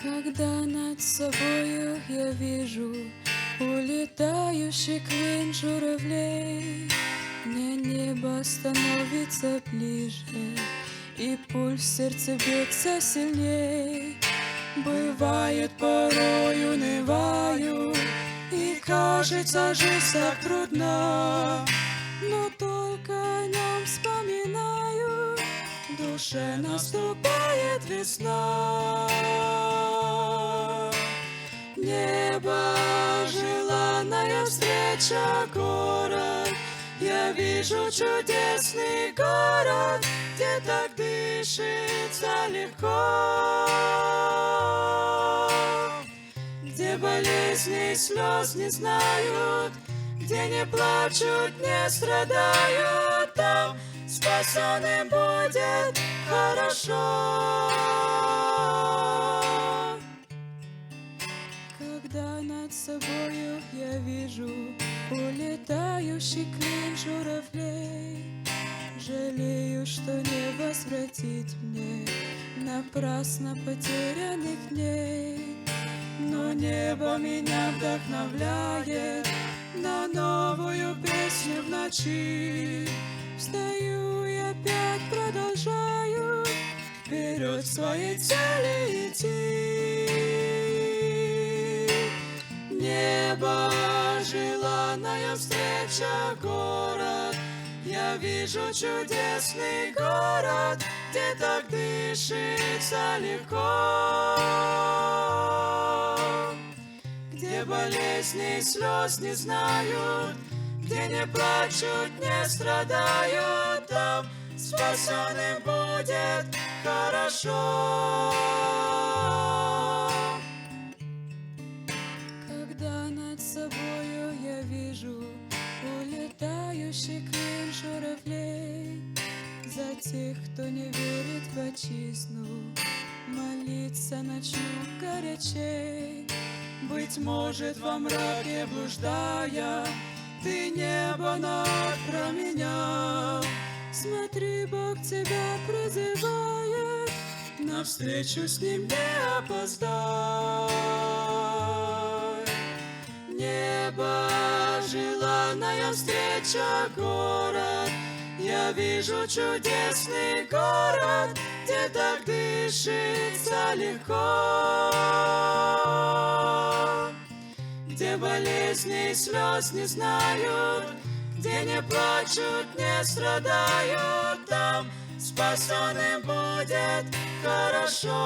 Когда над собою я вижу улетающий клин журавлей, мне небо становится ближе, и пульс в сердце бьется сильней. Бывает, порой унываю, и кажется, жизнь так трудна, но только о нем вспоминаю, в душе наступает весна. Небо, желанная встреча, город, я вижу чудесный город, где так дышится легко, где болезни и слез не знают, где не плачут, не страдают, там спасенным будет хорошо. Когда над собою я вижу улетающий клин журавлей, жалею, что не возвратить мне напрасно потерянных дней. Но небо меня вдохновляет на новую песню в ночи. Встаю и опять продолжаю вперед к своей цели идти. Небо, желанная встреча, город, я вижу чудесный город, где так дышится легко, где болезни и слез не знают, где не плачут, не страдают, там спасенным будет хорошо. Когда над собою я вижу улетающий клин журавлей, за тех, кто не верит в отчизну, молиться начну горячей. Быть может, во мраке блуждая, ты небо над променял. Смотри, Бог тебя призывает, навстречу с ним не опоздай. Небо, желанная встреча, город, я вижу чудесный город, где так дышится легко, где болезни и слез не знают, где не плачут, не страдают, там спасенным будет хорошо.